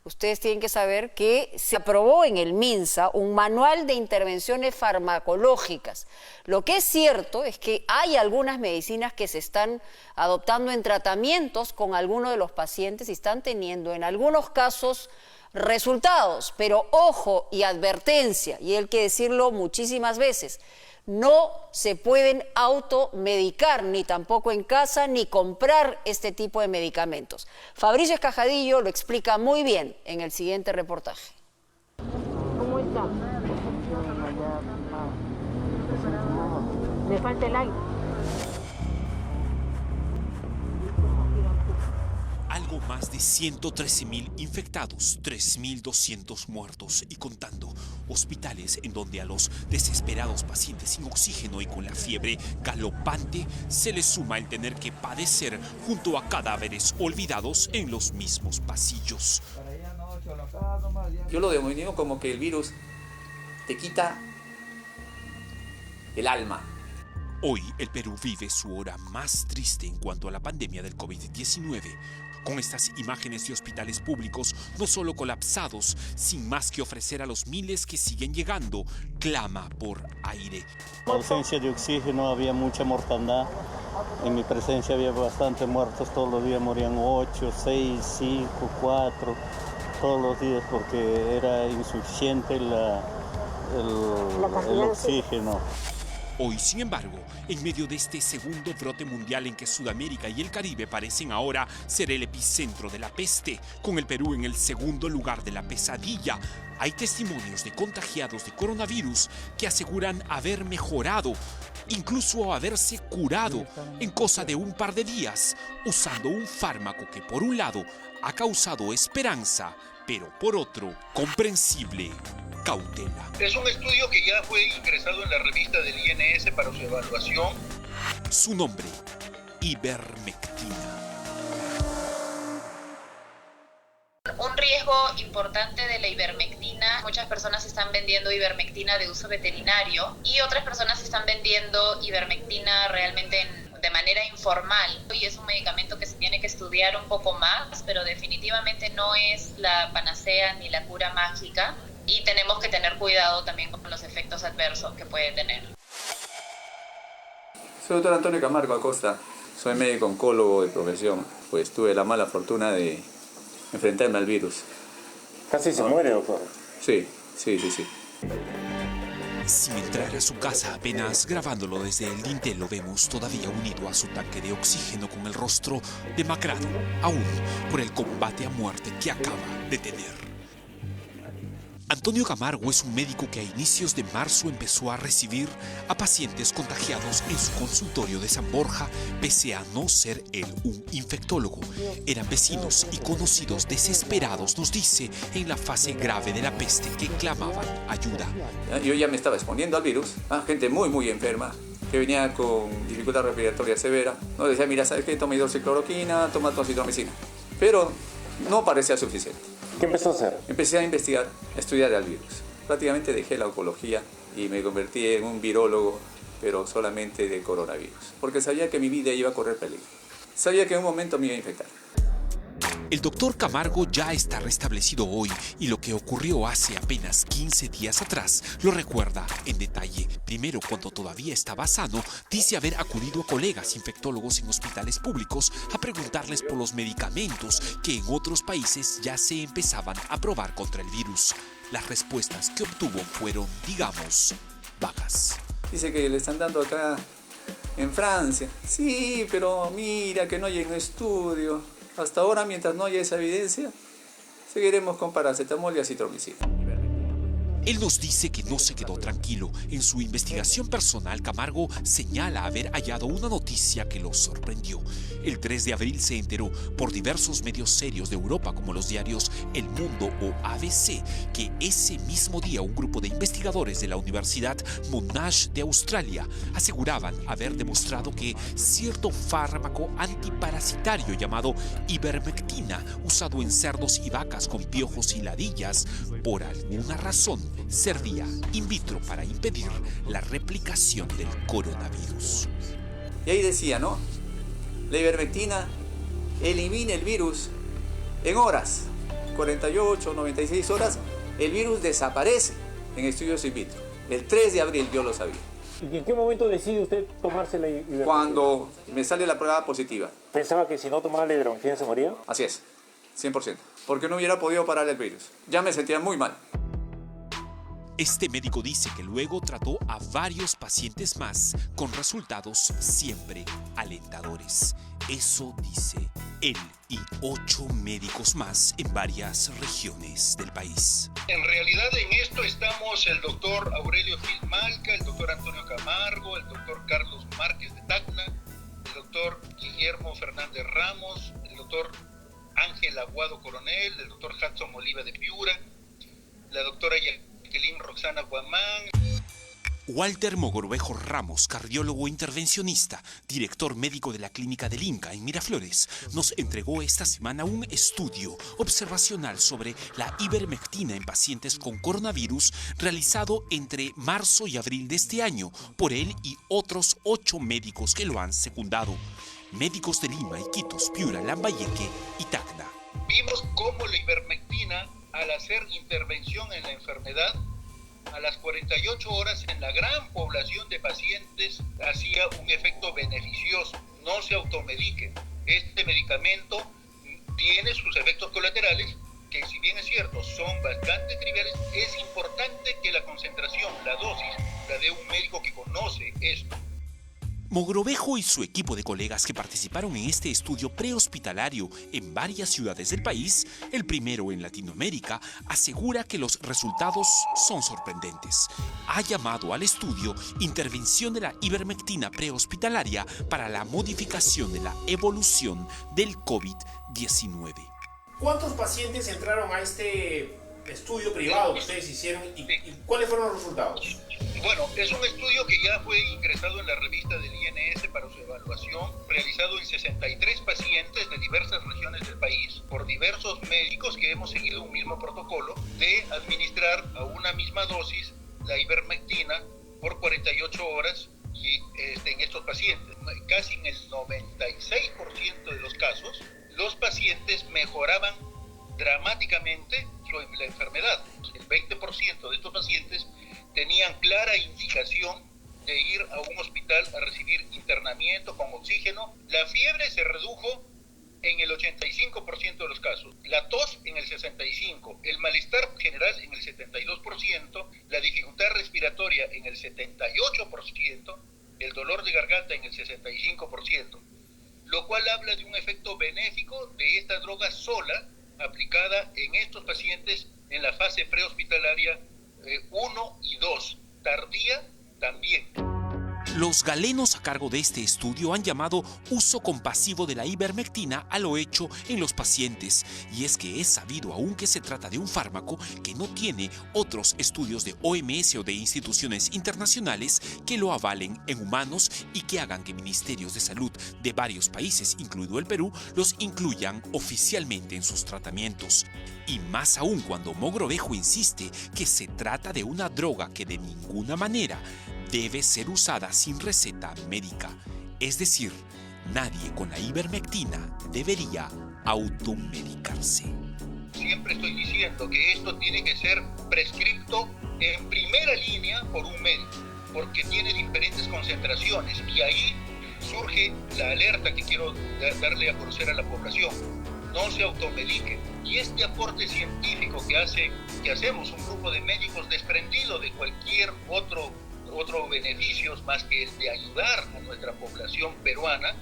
Ustedes tienen que saber que se aprobó en el MINSA un manual de intervenciones farmacológicas. Lo que es cierto es que hay algunas medicinas que se están adoptando en tratamientos con algunos de los pacientes y están teniendo en algunos casos resultados, pero ojo y advertencia, y hay que decirlo muchísimas veces, no se pueden automedicar, ni tampoco en casa, ni comprar este tipo de medicamentos. Fabricio Escajadillo lo explica muy bien en el siguiente reportaje. ¿Cómo está? Le falta el aire. Algo más de 113.000 infectados, 3.200 muertos y contando. Hospitales en donde a los desesperados pacientes sin oxígeno y con la fiebre galopante se les suma el tener que padecer junto a cadáveres olvidados en los mismos pasillos. Yo lo denomino como que el virus te quita el alma. Hoy el Perú vive su hora más triste en cuanto a la pandemia del COVID-19. Con estas imágenes de hospitales públicos, no solo colapsados, sin más que ofrecer a los miles que siguen llegando, clama por aire. Ausencia de oxígeno, había mucha mortandad. En mi presencia había bastantes muertos, todos los días morían 8, 6, 5, 4, todos los días porque era insuficiente el oxígeno. Hoy, sin embargo, en medio de este segundo brote mundial en que Sudamérica y el Caribe parecen ahora ser el epicentro de la peste, con el Perú en el segundo lugar de la pesadilla, hay testimonios de contagiados de coronavirus que aseguran haber mejorado, incluso haberse curado en cosa de un par de días, usando un fármaco que por un lado ha causado esperanza, pero por otro, comprensible cautela. Es un estudio que ya fue ingresado en la revista del INS para su evaluación. Su nombre, ivermectina. Un riesgo importante de la ivermectina, muchas personas están vendiendo ivermectina de uso veterinario y otras personas están vendiendo ivermectina realmente de manera informal, y es un medicamento que se tiene que estudiar un poco más, pero definitivamente no es la panacea ni la cura mágica. Y tenemos que tener cuidado también con los efectos adversos que puede tener. Soy el doctor Antonio Camargo Acosta, soy médico oncólogo de profesión, pues tuve la mala fortuna de enfrentarme al virus. ¿Casi se muere, doctor? Sí. Sin entrar a su casa, apenas grabándolo desde el dintel, lo vemos todavía unido a su tanque de oxígeno con el rostro demacrado, aún por el combate a muerte que acaba de tener. Antonio Camargo es un médico que a inicios de marzo empezó a recibir a pacientes contagiados en su consultorio de San Borja, pese a no ser él un infectólogo. Eran vecinos y conocidos desesperados, nos dice, en la fase grave de la peste que clamaban ayuda. Yo ya me estaba exponiendo al virus, gente muy enferma, que venía con dificultad respiratoria severa. No decía, mira, ¿sabes qué? Toma hidroxicloroquina, toma tu acitromicina. Pero no parecía suficiente. ¿Qué empezó a hacer? Empecé a investigar, a estudiar el virus. Prácticamente dejé la oncología y me convertí en un virólogo, pero solamente de coronavirus. Porque sabía que mi vida iba a correr peligro. Sabía que en un momento me iba a infectar. El doctor Camargo ya está restablecido hoy y lo que ocurrió hace apenas 15 días atrás lo recuerda en detalle. Primero, cuando todavía estaba sano, dice haber acudido a colegas infectólogos en hospitales públicos a preguntarles por los medicamentos que en otros países ya se empezaban a probar contra el virus. Las respuestas que obtuvo fueron, digamos, vagas. Dice que le están dando acá en Francia. Sí, pero mira que no hay un estudio. Hasta ahora, mientras no haya esa evidencia, seguiremos con paracetamol y acitromicina. Él nos dice que no se quedó tranquilo. En su investigación personal, Camargo señala haber hallado una noticia que lo sorprendió. El 3 de abril se enteró por diversos medios serios de Europa, como los diarios El Mundo o ABC, que ese mismo día un grupo de investigadores de la Universidad Monash de Australia aseguraban haber demostrado que cierto fármaco antiparasitario llamado ivermectina, usado en cerdos y vacas con piojos y ladillas, por alguna razón servía in vitro para impedir la replicación del coronavirus. Y ahí decía, ¿no? La ivermectina elimina el virus en horas. 48 o 96 horas el virus desaparece en estudios in vitro. El 3 de abril yo lo sabía. ¿Y en qué momento decide usted tomarse la ivermectina? Cuando me sale la prueba positiva. ¿Pensaba que si no tomaba la ivermectina se moría? Así es, 100%. Porque no hubiera podido parar el virus. Ya me sentía muy mal. Este médico dice que luego trató a varios pacientes más con resultados siempre alentadores. Eso dice él y 8 médicos más en varias regiones del país. En realidad en esto estamos el doctor Aurelio Gil Malca, el doctor Antonio Camargo, el doctor Carlos Márquez de Tacna, el doctor Guillermo Fernández Ramos, el doctor Ángel Aguado Coronel, el doctor Hudson Oliva de Piura, la doctora Jacqueline Roxana Guamán. Walter Mogrovejo Ramos, cardiólogo intervencionista, director médico de la Clínica del Inca en Miraflores, nos entregó esta semana un estudio observacional sobre la ivermectina en pacientes con coronavirus realizado entre marzo y abril de este año por él y otros 8 médicos que lo han secundado. Médicos de Lima, Iquitos, Piura, Lambayeque y Tacna. Vimos cómo la ivermectina, al hacer intervención en la enfermedad, a las 48 horas en la gran población de pacientes hacía un efecto beneficioso. No se automediquen. Este medicamento tiene sus efectos colaterales que, si bien es cierto, son bastante triviales. Es importante que la concentración, la dosis, la de un médico que conoce esto. Mogrovejo y su equipo de colegas que participaron en este estudio prehospitalario en varias ciudades del país, el primero en Latinoamérica, asegura que los resultados son sorprendentes. Ha llamado al estudio Intervención de la ivermectina prehospitalaria para la modificación de la evolución del COVID-19. ¿Cuántos pacientes entraron a este estudio privado que ustedes hicieron y cuáles fueron los resultados? Bueno, es un estudio que ya fue ingresado en la revista del INS para su evaluación, realizado en 63 pacientes de diversas regiones del país por diversos médicos que hemos seguido un mismo protocolo de administrar a una misma dosis la ivermectina por 48 horas y, en estos pacientes. Casi en el 96% de los casos, los pacientes mejoraban dramáticamente la enfermedad. El 20% de estos pacientes tenían clara indicación de ir a un hospital a recibir internamiento con oxígeno. La fiebre se redujo en el 85% de los casos, la tos en el 65%, el malestar general en el 72%, la dificultad respiratoria en el 78%, el dolor de garganta en el 65%, lo cual habla de un efecto benéfico de esta droga sola aplicada en estos pacientes en la fase prehospitalaria 1 y 2, tardía también. Los galenos a cargo de este estudio han llamado uso compasivo de la ivermectina a lo hecho en los pacientes, y es que es sabido aún que se trata de un fármaco que no tiene otros estudios de OMS o de instituciones internacionales que lo avalen en humanos y que hagan que ministerios de salud de varios países, incluido el Perú, los incluyan oficialmente en sus tratamientos. Y más aún cuando Mogrovejo insiste que se trata de una droga que de ninguna manera debe ser usada sin receta médica. Es decir, nadie con la ivermectina debería automedicarse. Siempre estoy diciendo que esto tiene que ser prescripto en primera línea por un médico, porque tiene diferentes concentraciones y ahí surge la alerta que quiero darle a conocer a la población. No se automediquen. Y este aporte científico que hacemos un grupo de médicos desprendido de cualquier otro beneficios más que el de ayudar a nuestra población peruana,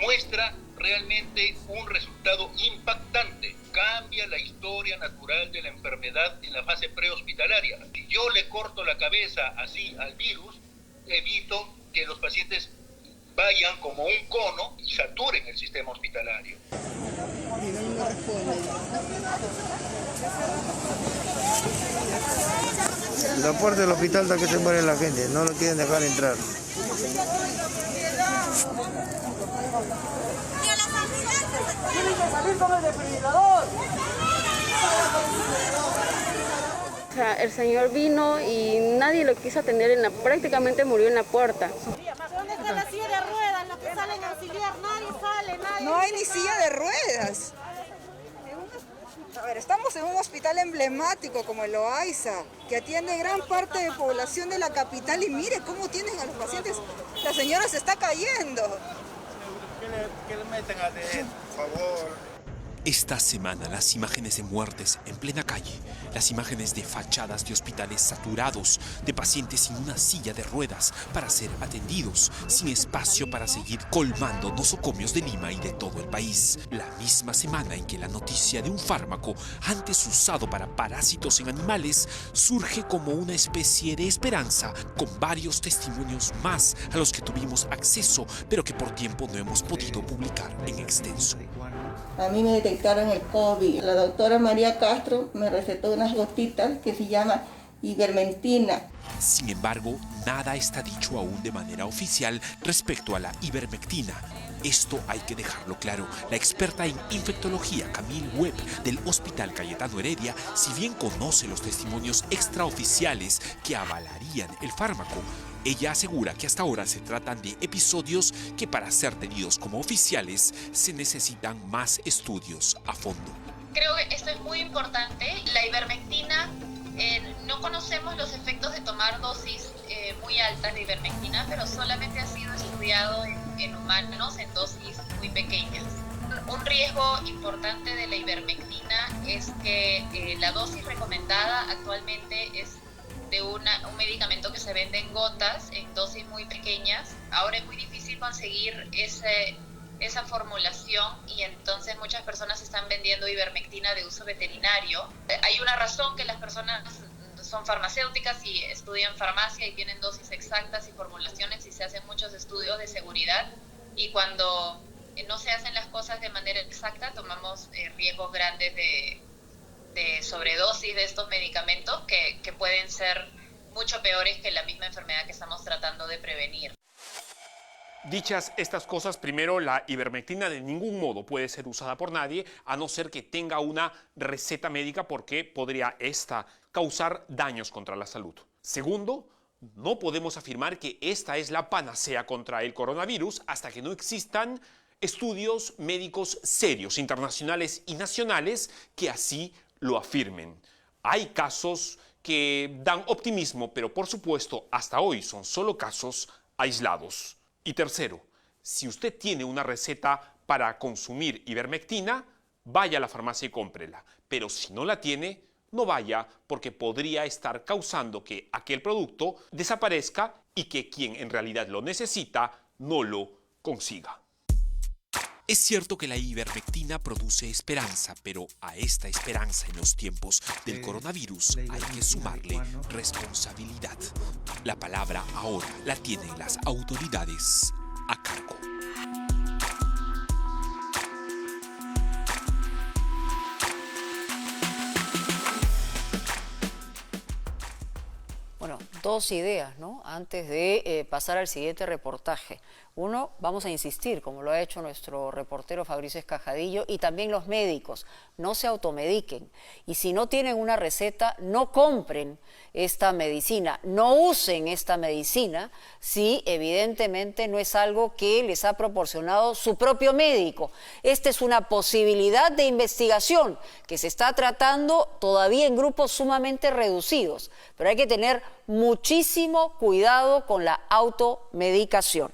muestra realmente un resultado impactante. Cambia la historia natural de la enfermedad en la fase prehospitalaria. Si yo le corto la cabeza así al virus, evito que los pacientes vayan como un cono y saturen el sistema hospitalario. La puerta del hospital está que se muere la gente, no lo quieren dejar entrar. ¡Tienen que salir con el desfibrilador! O sea, el señor vino y nadie lo quiso atender, prácticamente murió en la puerta. ¿Dónde está la silla de ruedas? Los que salen a auxiliar, nadie sale, nadie. No hay ni silla de ruedas. A ver, estamos en un hospital emblemático como el Loaiza, que atiende gran parte de población de la capital y mire cómo tienen a los pacientes. La señora se está cayendo. Que le metan a por favor. Esta semana las imágenes de muertes en plena calle, las imágenes de fachadas de hospitales saturados, de pacientes sin una silla de ruedas para ser atendidos, sin espacio para seguir colmando nosocomios de Lima y de todo el país. La misma semana en que la noticia de un fármaco antes usado para parásitos en animales surge como una especie de esperanza, con varios testimonios más a los que tuvimos acceso, pero que por tiempo no hemos podido publicar en extenso. A mí me detectaron el COVID. La doctora María Castro me recetó unas gotitas que se llama ivermectina. Sin embargo, nada está dicho aún de manera oficial respecto a la ivermectina. Esto hay que dejarlo claro. La experta en infectología Camille Webb del Hospital Cayetano Heredia, si bien conoce los testimonios extraoficiales que avalarían el fármaco, ella asegura que hasta ahora se tratan de episodios que para ser tenidos como oficiales se necesitan más estudios a fondo. Creo que esto es muy importante. La ivermectina, no conocemos los efectos de tomar dosis muy altas de ivermectina, pero solamente ha sido estudiado en humanos en dosis muy pequeñas. Un riesgo importante de la ivermectina es que la dosis recomendada actualmente es de un medicamento que se vende en gotas, en dosis muy pequeñas. Ahora es muy difícil conseguir esa formulación y entonces muchas personas están vendiendo ivermectina de uso veterinario. Hay una razón que las personas son farmacéuticas y estudian farmacia y tienen dosis exactas y formulaciones y se hacen muchos estudios de seguridad, y cuando no se hacen las cosas de manera exacta tomamos riesgos grandes de sobredosis de estos medicamentos que pueden ser mucho peores que la misma enfermedad que estamos tratando de prevenir. Dichas estas cosas, primero, la ivermectina de ningún modo puede ser usada por nadie a no ser que tenga una receta médica, porque podría esta causar daños contra la salud. Segundo, no podemos afirmar que esta es la panacea contra el coronavirus hasta que no existan estudios médicos serios, internacionales y nacionales, que así lo afirmen. Hay casos que dan optimismo, pero por supuesto hasta hoy son solo casos aislados. Y tercero, si usted tiene una receta para consumir ivermectina, vaya a la farmacia y cómprela. Pero si no la tiene, no vaya, porque podría estar causando que aquel producto desaparezca y que quien en realidad lo necesita no lo consiga. Es cierto que la ivermectina produce esperanza, pero a esta esperanza en los tiempos del coronavirus hay que sumarle responsabilidad. La palabra ahora la tienen las autoridades a cargo. Bueno, dos ideas, ¿no? Antes de pasar al siguiente reportaje. Uno, vamos a insistir, como lo ha hecho nuestro reportero Fabricio Escajadillo, y también los médicos, no se automediquen. Y si no tienen una receta, no compren esta medicina, no usen esta medicina si evidentemente no es algo que les ha proporcionado su propio médico. Esta es una posibilidad de investigación que se está tratando todavía en grupos sumamente reducidos, pero hay que tener muchísimo cuidado con la automedicación.